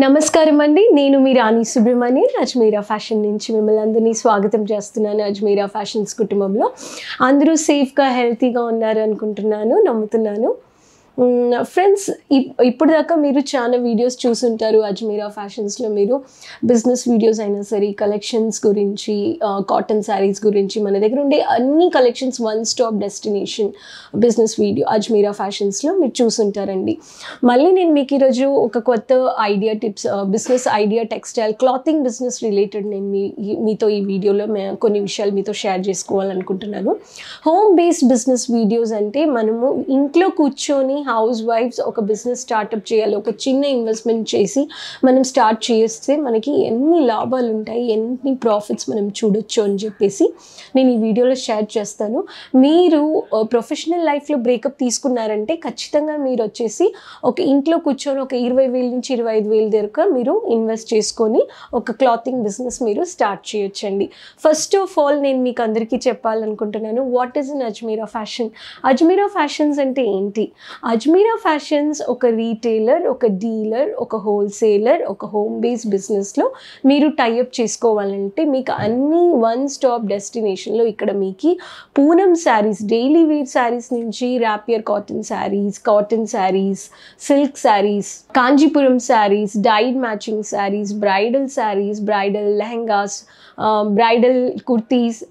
నమస్కారం అండి. నేను మీ రాణి సుబ్రహ్మణ్యం అజ్మీరా ఫ్యాషన్ నుంచి మిమ్మల్ని అందరినీ స్వాగతం చేస్తున్నాను. అజ్మీరా ఫ్యాషన్స్ కుటుంబంలో అందరూ సేఫ్గా హెల్తీగా ఉన్నారు అనుకుంటున్నాను, నమ్ముతున్నాను. ఫ్రెండ్స్, ఇప్పుడు దాకా మీరు చాలా వీడియోస్ చూసుంటారు. అజ్మీరా ఫ్యాషన్స్లో మీరు బిజినెస్ వీడియోస్ అయినా సరే, కలెక్షన్స్ గురించి, కాటన్ శారీస్ గురించి, మన దగ్గర ఉండే అన్ని collections one stop destination business video Ajmeera ఫ్యాషన్స్లో మీరు చూసుంటారండి. మళ్ళీ నేను మీకు ఈరోజు ఒక కొత్త idea tips, business idea, textile clothing business related నేను మీతో ఈ వీడియోలో కొన్ని విషయాలు మీతో షేర్ చేసుకోవాలనుకుంటున్నాను. హోమ్ బేస్డ్ బిజినెస్ వీడియోస్ అంటే మనము ఇంట్లో కూర్చొని హౌస్ వైఫ్స్ ఒక బిజినెస్ స్టార్టప్ చేయాలి, ఒక చిన్న ఇన్వెస్ట్మెంట్ చేసి మనం స్టార్ట్ చేస్తే మనకి ఎన్ని లాభాలు ఉంటాయి, ఎన్ని ప్రాఫిట్స్ మనం చూడొచ్చు అని చెప్పేసి నేను ఈ వీడియోలో షేర్ చేస్తాను. మీరు ప్రొఫెషనల్ లైఫ్లో బ్రేకప్ తీసుకున్నారంటే ఖచ్చితంగా మీరు వచ్చేసి ఒక ఇంట్లో కూర్చొని ఒక 20,000 నుంచి 25,000 దాకా మీరు ఇన్వెస్ట్ చేసుకొని ఒక క్లాతింగ్ బిజినెస్ మీరు స్టార్ట్ చేయొచ్చండి. ఫస్ట్ ఆఫ్ ఆల్ నేను మీకు అందరికీ చెప్పాలనుకుంటున్నాను, what is in Ajmeera fashion. Ajmeera fashions అంటే ఏంటి? అజ్మీరా ఫ్యాషన్స్ ఒక రీటైలర్, ఒక డీలర్, ఒక హోల్సేలర్, ఒక హోమ్ బేస్డ్ బిజినెస్లో మీరు టైఅప్ చేసుకోవాలంటే మీకు అన్ని వన్ స్టాప్ డెస్టినేషన్లో ఇక్కడ మీకు పూనం శారీస్, డైలీ వేర్ శారీస్ నుంచి rapier cotton saris, silk saris, Kanchipuram saris, dyed matching saris, bridal lehengas, bridal kurtis,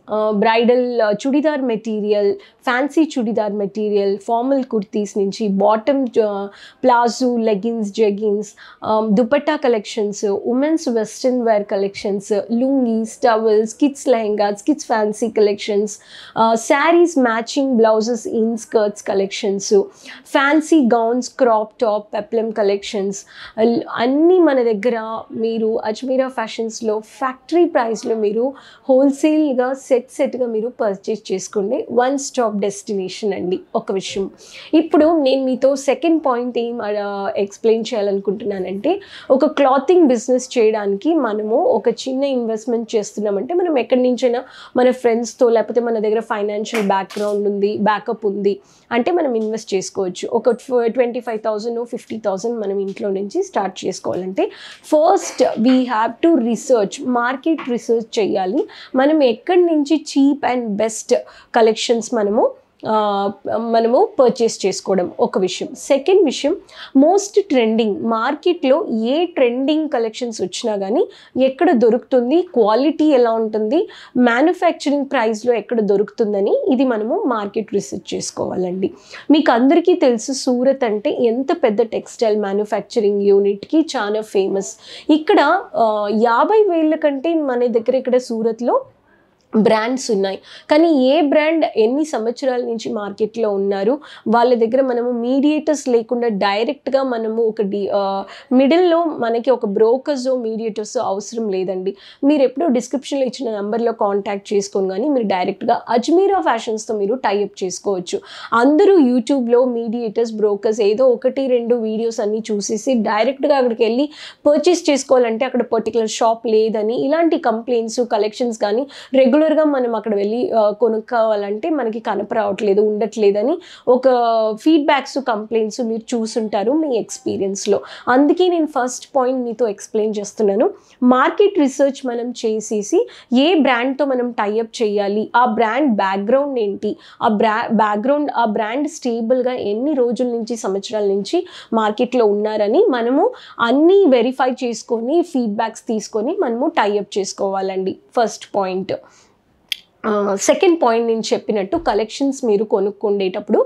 bridal churidar material, fancy churidar material, formal kurtis నుంచి bottom palazzo, leggings, jeggings, dupatta collections, women's western wear collections, lungis, towels, kids lehengas, kids fancy collections, saris matching blouses, in skirts collections, fancy gowns, crop top, peplum collections అన్నీ మన దగ్గర మీరు Ajmeera ఫ్యాషన్స్లో factory ప్రైస్లో మీరు హోల్సేల్గా సెట్గా మీరు purchase చేసుకోండి. వన్ స్టాప్ డెస్టినేషన్ అండి. ఒక విషయం ఇప్పుడు నేను మీతో సెకండ్ పాయింట్ ఏం ఎక్స్ప్లెయిన్ చేయాలనుకుంటున్నానంటే, ఒక క్లాతింగ్ బిజినెస్ చేయడానికి మనము ఒక చిన్న ఇన్వెస్ట్మెంట్ చేస్తున్నామంటే మనం ఎక్కడి నుంచైనా మన ఫ్రెండ్స్తో లేకపోతే మన దగ్గర ఫైనాన్షియల్ బ్యాకప్ ఉంది అంటే మనం ఇన్వెస్ట్ చేసుకోవచ్చు. ఒక 25,000 50,000 మనం ఇంట్లో నుంచి స్టార్ట్ చేసుకోవాలంటే first we have to market research చేయాలి. మనం ఎక్కడి నుంచి చీప్ అండ్ బెస్ట్ కలెక్షన్స్ మనము పర్చేస్ చేసుకోవడం ఒక విషయం. సెకండ్ విషయం, మోస్ట్ ట్రెండింగ్ మార్కెట్లో ఏ ట్రెండింగ్ కలెక్షన్స్ వచ్చినా కానీ ఎక్కడ దొరుకుతుంది, క్వాలిటీ ఎలా ఉంటుంది, మ్యానుఫ్యాక్చరింగ్ ప్రైస్లో ఎక్కడ దొరుకుతుందని ఇది మనము మార్కెట్ రీసెర్చ్ చేసుకోవాలండి. మీకు అందరికీ తెలుసు సూరత్ అంటే ఎంత పెద్ద టెక్స్టైల్ మ్యానుఫ్యాక్చరింగ్ యూనిట్కి చాలా ఫేమస్. ఇక్కడ 50,000 కంటే మన దగ్గర ఇక్కడ సూరత్లో బ్రాండ్స్ ఉన్నాయి. కానీ ఏ బ్రాండ్ ఎన్ని సంవత్సరాల నుంచి మార్కెట్లో ఉన్నారు, వాళ్ళ దగ్గర మనము మీడియేటర్స్ లేకుండా డైరెక్ట్గా మనము ఒక మిడిల్లో మనకి ఒక బ్రోకర్స్ మీడియేటర్స్ అవసరం లేదండి. మీరు ఎప్పుడూ డిస్క్రిప్షన్లో ఇచ్చిన నెంబర్లో కాంటాక్ట్ చేసుకొని కానీ మీరు డైరెక్ట్గా అజ్మీరా ఫ్యాషన్స్తో మీరు టైఅప్ చేసుకోవచ్చు. అందరూ యూట్యూబ్లో మీడియేటర్స్, బ్రోకర్స్ ఏదో 1-2 వీడియోస్ అన్నీ చూసేసి డైరెక్ట్గా అక్కడికి వెళ్ళి పర్చేస్ చేసుకోవాలంటే అక్కడ పర్టికులర్ షాప్ లేదని ఇలాంటి కంప్లైంట్స్, కలెక్షన్స్ కానీ రెగ్యులర్గా మనం అక్కడ వెళ్ళి కొనుక్కోవాలంటే మనకి కనపరావట్లేదు, ఉండట్లేదని ఒక ఫీడ్బ్యాక్స్, కంప్లైంట్స్ మీరు చూసుంటారు మీ ఎక్స్పీరియన్స్లో. అందుకే నేను ఫస్ట్ పాయింట్ మీతో ఎక్స్ప్లెయిన్ చేస్తున్నాను. మార్కెట్ రీసెర్చ్ మనం చేసేసి ఏ బ్రాండ్తో మనం టైఅప్ చేయాలి, ఆ బ్రాండ్ బ్యాక్గ్రౌండ్ ఏంటి, ఆ బ్రాండ్ స్టేబుల్గా ఎన్ని రోజుల నుంచి, సంవత్సరాల నుంచి మార్కెట్లో ఉన్నారని మనము అన్నీ వెరిఫై చేసుకొని ఫీడ్బ్యాక్స్ తీసుకొని మనము టైఅప్ చేసుకోవాలండి. First point. సెకండ్ పాయింట్ నేను చెప్పినట్టు కలెక్షన్స్ మీరు కొనుక్కుండేటప్పుడు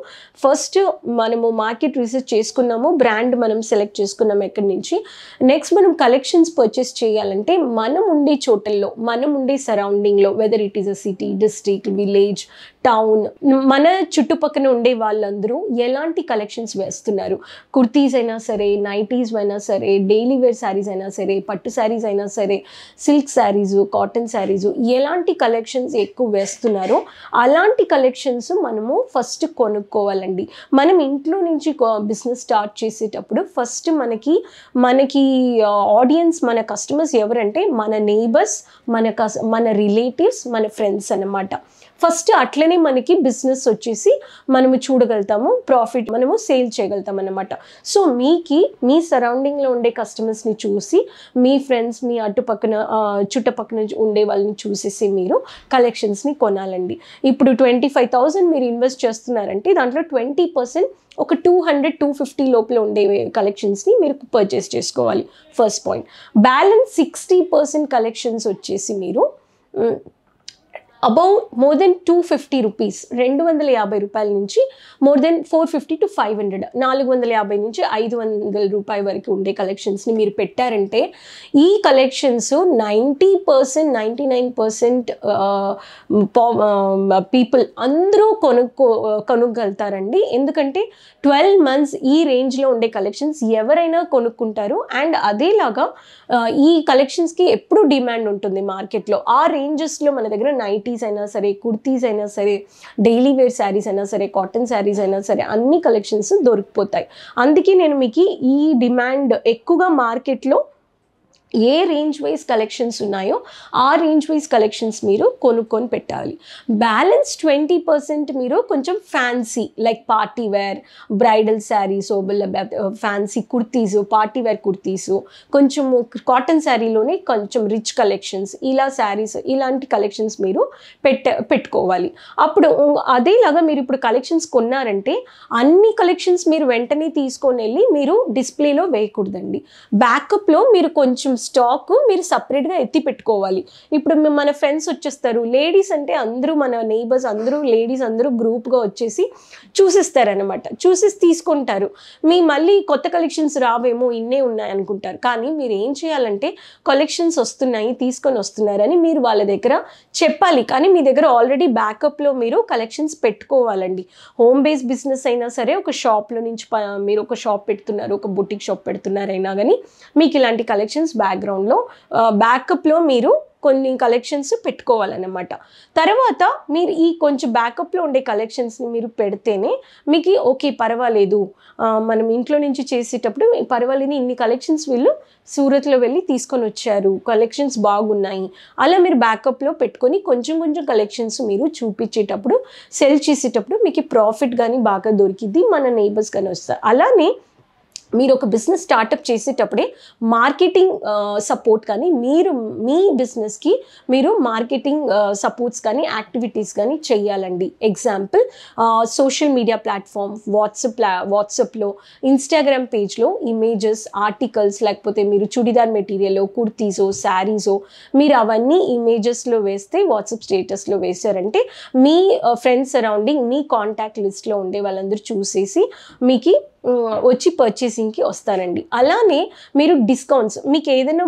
ఫస్ట్ మనము మార్కెట్ రీసెర్చ్ చేసుకున్నాము, బ్రాండ్ మనం సెలెక్ట్ చేసుకున్నాము ఎక్కడి నుంచి. నెక్స్ట్ మనం కలెక్షన్స్ పర్చేస్ చేయాలంటే మనం ఉండే చోటల్లో, మనం ఉండే సరౌండింగ్లో, whether it is a city, district, village, town, మన చుట్టుపక్కన ఉండే వాళ్ళందరూ ఎలాంటి కలెక్షన్స్ వేస్తున్నారు, కుర్తీస్ అయినా సరే, నైటీస్ అయినా సరే, డైలీ వేర్ శారీస్ అయినా సరే, పట్టు శారీస్ అయినా సరే, సిల్క్ శారీస్, కాటన్ శారీస్, ఎలాంటి కలెక్షన్స్ ఎక్కువ వేస్తున్నారో అలాంటి కలెక్షన్స్ మనము ఫస్ట్ కొనుక్కోవాలండి. మనం ఇంట్లో నుంచి బిజినెస్ స్టార్ట్ చేసేటప్పుడు ఫస్ట్ మనకి ఆడియన్స్, మన కస్టమర్స్ ఎవరంటే మన నేబర్స్, మన రిలేటివ్స్, మన ఫ్రెండ్స్ అన్నమాట. ఫస్ట్ అట్లనే మనకి బిజినెస్ వచ్చేసి మనము చూడగలుగుతాము, ప్రాఫిట్ మనము సేల్ చేయగలుగుతాం అన్నమాట. సో మీ సరౌండింగ్లో ఉండే కస్టమర్స్ని చూసి, మీ ఫ్రెండ్స్, మీ అటుపక్కన చుట్టుపక్కన ఉండే వాళ్ళని చూసేసి మీరు కలెక్షన్స్ని కొనాలండి. ఇప్పుడు 25,000 మీరు ఇన్వెస్ట్ చేస్తున్నారంటే దాంట్లో 20% ఒక 200-250 లోపల ఉండే కలెక్షన్స్ని మీరు పర్చేస్ చేసుకోవాలి. First point. బ్యాలెన్స్ 60% కలెక్షన్స్ వచ్చేసి మీరు అబౌవ్ మోర్ దెన్ 250 రూపీస్, 250 రూపాయల నుంచి మోర్ దెన్ 450 to 500, 450 నుంచి 500 రూపాయల వరకు ఉండే కలెక్షన్స్ని మీరు పెట్టారంటే ఈ కలెక్షన్స్ 90%, 99% పీపుల్ అందరూ కొనుగలుగుతారండి. ఎందుకంటే 12 months ఈ రేంజ్లో ఉండే కలెక్షన్స్ ఎవరైనా కొనుక్కుంటారు. అండ్ అదేలాగా ఈ కలెక్షన్స్కి ఎప్పుడు డిమాండ్ ఉంటుంది మార్కెట్లో. ఆ రేంజెస్లో మన దగ్గర నైటీస్ అయినా సరే, కుర్తీస్ అయినా సరే, డైలీ వేర్ శారీస్ అయినా సరే, కాటన్ శారీస్ అయినా సరే, అన్ని కలెక్షన్స్ దొరికిపోతాయి. అందుకే నేను మీకు ఈ డిమాండ్ ఎక్కువగా మార్కెట్లో ఏ రేంజ్ వైజ్ కలెక్షన్స్ ఉన్నాయో ఆ రేంజ్ వైజ్ కలెక్షన్స్ మీరు కొనుక్కొని పెట్టాలి. బ్యాలెన్స్ 20% మీరు కొంచెం fancy like party wear, bridal saris, fancy kurtis, party wear kurtis, కొంచెం కాటన్ శారీలోనే కొంచెం రిచ్ కలెక్షన్స్, ఇలా శారీస్, ఇలాంటి కలెక్షన్స్ మీరు పెట్టుకోవాలి. అప్పుడు అదేలాగా మీరు ఇప్పుడు కలెక్షన్స్ కొన్నారంటే అన్ని కలెక్షన్స్ మీరు వెంటనే తీసుకొని వెళ్ళి మీరు డిస్ప్లేలో వేయకూడదండి. బ్యాకప్లో మీరు కొంచెం స్టాక్ మీరు సపరేట్గా ఎత్తి పెట్టుకోవాలి. ఇప్పుడు మన ఫ్రెండ్స్ వచ్చేస్తారు, లేడీస్ అంటే అందరూ మన నైబర్స్ అందరూ లేడీస్ అందరూ గ్రూప్గా వచ్చేసి చూసిస్తారనమాట. చూసేసి తీసుకుంటారు. మళ్ళీ కొత్త కలెక్షన్స్ రావేమో, ఇన్నే ఉన్నాయి అనుకుంటారు. కానీ మీరు ఏం చేయాలంటే కలెక్షన్స్ వస్తున్నాయి, తీసుకొని వస్తున్నారని మీరు వాళ్ళ దగ్గర చెప్పాలి. కానీ మీ దగ్గర ఆల్రెడీ బ్యాకప్లో మీరు కలెక్షన్స్ పెట్టుకోవాలండి. హోమ్ బేస్ బిజినెస్ అయినా సరే, ఒక షాప్లో నుంచి మీరు ఒక షాప్ పెడుతున్నారు, ఒక బుటిక్ షాప్ పెడుతున్నారైనా కానీ మీకు ఇలాంటి కలెక్షన్స్ బ్యాక్గ్రౌండ్లో బ్యాకప్లో మీరు కొన్ని కలెక్షన్స్ పెట్టుకోవాలన్నమాట. తర్వాత మీరు ఈ కొంచెం బ్యాకప్లో ఉండే కలెక్షన్స్ని మీరు పెడితేనే మీకు ఓకే పర్వాలేదు, మనం ఇంట్లో నుంచి చేసేటప్పుడు పర్వాలేదు, ఇన్ని కలెక్షన్స్ వీళ్ళు సూరత్లో వెళ్ళి తీసుకొని వచ్చారు, కలెక్షన్స్ బాగున్నాయి, అలా మీరు బ్యాకప్లో పెట్టుకొని కొంచెం కొంచెం కలెక్షన్స్ మీరు చూపించేటప్పుడు, సెల్ చేసేటప్పుడు మీకు ప్రాఫిట్ కానీ బాగా దొరికిద్ది, మన నైబర్స్ కానీ వస్తారు. అలానే మీరు ఒక బిజినెస్ స్టార్టప్ చేసేటప్పుడే మార్కెటింగ్ సపోర్ట్ కానీ మీరు మీ బిజినెస్కి మీరు మార్కెటింగ్ సపోర్ట్స్ కానీ యాక్టివిటీస్ కానీ చేయాలండి. ఎగ్జాంపుల్ సోషల్ మీడియా ప్లాట్ఫామ్, వాట్సాప్లో, ఇన్స్టాగ్రామ్ పేజ్లో ఇమేజెస్, ఆర్టికల్స్, లేకపోతే మీరు చుడిదార్ మెటీరియల్, కుర్తీసో, శారీసో మీరు అవన్నీ ఇమేజెస్లో వేస్తే, వాట్సాప్ స్టేటస్లో వేసారంటే మీ ఫ్రెండ్స్ సరౌండింగ్, మీ కాంటాక్ట్ లిస్ట్లో ఉండే వాళ్ళందరూ చూసేసి మీకు వచ్చి పర్చేసింగ్కి వస్తారండి. అలానే మీరు డిస్కౌంట్స్, మీకు ఏదైనా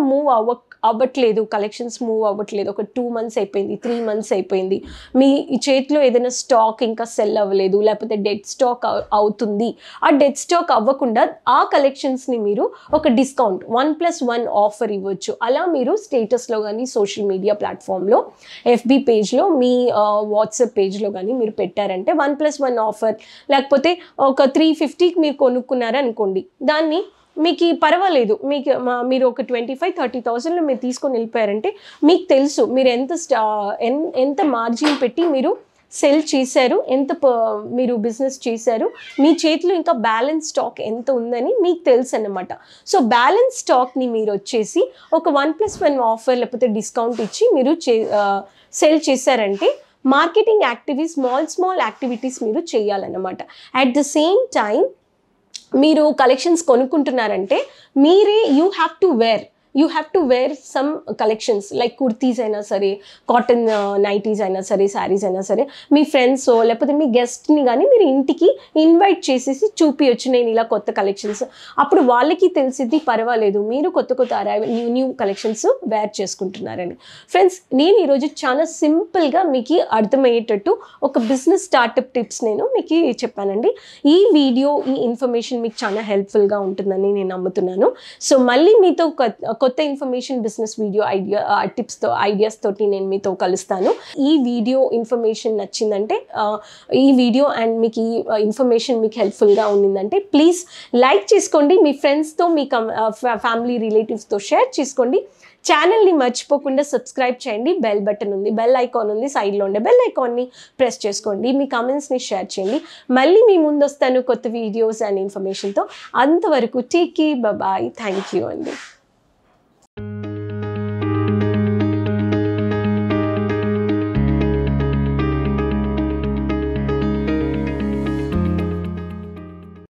అవ్వట్లేదు, కలెక్షన్స్ మూవ్ అవ్వట్లేదు, ఒక 2 months అయిపోయింది, 3 months అయిపోయింది, మీ చేతిలో ఏదైనా స్టాక్ ఇంకా సెల్ అవ్వలేదు, లేకపోతే డెడ్ స్టాక్ అవుతుంది, ఆ డెడ్ స్టాక్ అవ్వకుండా ఆ కలెక్షన్స్ని మీరు ఒక డిస్కౌంట్ 1+1 ఆఫర్ ఇవ్వచ్చు. అలా మీరు స్టేటస్లో కానీ, సోషల్ మీడియా ప్లాట్ఫామ్లో, FB పేజ్లో, మీ వాట్సాప్ పేజ్లో కానీ మీరు పెట్టారంటే 1+1 ఆఫర్, లేకపోతే ఒక 350కి మీరు కొనుక్కున్నారనుకోండి, దాన్ని మీకు పర్వాలేదు, మీరు ఒక 25,000-30,000లో మీరు తీసుకొని వెళ్ళిపోయారంటే మీకు తెలుసు మీరు ఎంత మార్జిన్ పెట్టి మీరు సెల్ చేశారు, మీరు బిజినెస్ చేశారు, మీ చేతిలో ఇంకా బ్యాలెన్స్ స్టాక్ ఎంత ఉందని మీకు తెలుసు అన్నమాట. సో బ్యాలెన్స్ స్టాక్ని మీరు వచ్చేసి ఒక 1+1 ఆఫర్ లేకపోతే డిస్కౌంట్ ఇచ్చి మీరు సెల్ చేశారంటే మార్కెటింగ్ యాక్టివిటీస్, స్మాల్ యాక్టివిటీస్ మీరు చేయాలన్నమాట. అట్ ద సేమ్ టైం మీరు కలెక్షన్స్ కొనుక్కుంటున్నారంటే మీరే you have to wear some collections like kurtis అయినా సరే, కాటన్ నైటీస్ అయినా సరే, శారీస్ అయినా సరే, మీ ఫ్రెండ్స్ లేకపోతే మీ గెస్ట్ని కానీ మీరు ఇంటికి ఇన్వైట్ చేసేసి చూపించచ్చు, నేను ఇలా కొత్త కలెక్షన్స్. అప్పుడు వాళ్ళకి తెలిసిద్ది పర్వాలేదు, మీరు కొత్త న్యూ కలెక్షన్స్ వేర్ చేసుకుంటున్నారని. ఫ్రెండ్స్, నేను ఈరోజు చాలా సింపుల్గా మీకు అర్థమయ్యేటట్టు ఒక బిజినెస్ స్టార్టప్ టిప్స్ నేను మీకు చెప్పానండి. ఈ వీడియో, ఈ ఇన్ఫర్మేషన్ మీకు చాలా హెల్ప్ఫుల్గా ఉంటుందని నేను నమ్ముతున్నాను. సో మళ్ళీ మీతో కొత్త ఇన్ఫర్మేషన్ బిజినెస్ వీడియో ఐడియాస్ తోటి నేను మీతో కలుస్తాను. ఈ వీడియో ఇన్ఫర్మేషన్ నచ్చిందంటే ఈ వీడియో అండ్ మీకు ఈ ఇన్ఫర్మేషన్ మీకు హెల్ప్ఫుల్గా ఉండిందంటే ప్లీజ్ లైక్ చేసుకోండి, మీ ఫ్రెండ్స్తో మీ ఫ్యామిలీ రిలేటివ్స్తో షేర్ చేసుకోండి. ఛానల్ని మర్చిపోకుండా సబ్స్క్రైబ్ చేయండి. బెల్ బటన్ ఉంది, బెల్ ఐకాన్ ఉంది, సైడ్లో ఉండే బెల్ ఐకాన్ని ప్రెస్ చేసుకోండి. మీ కామెంట్స్ని షేర్ చేయండి. మళ్ళీ మీ ముందు వస్తాను కొత్త వీడియోస్ అండ్ ఇన్ఫర్మేషన్తో. అంతవరకు take care, bye, thank you అండి.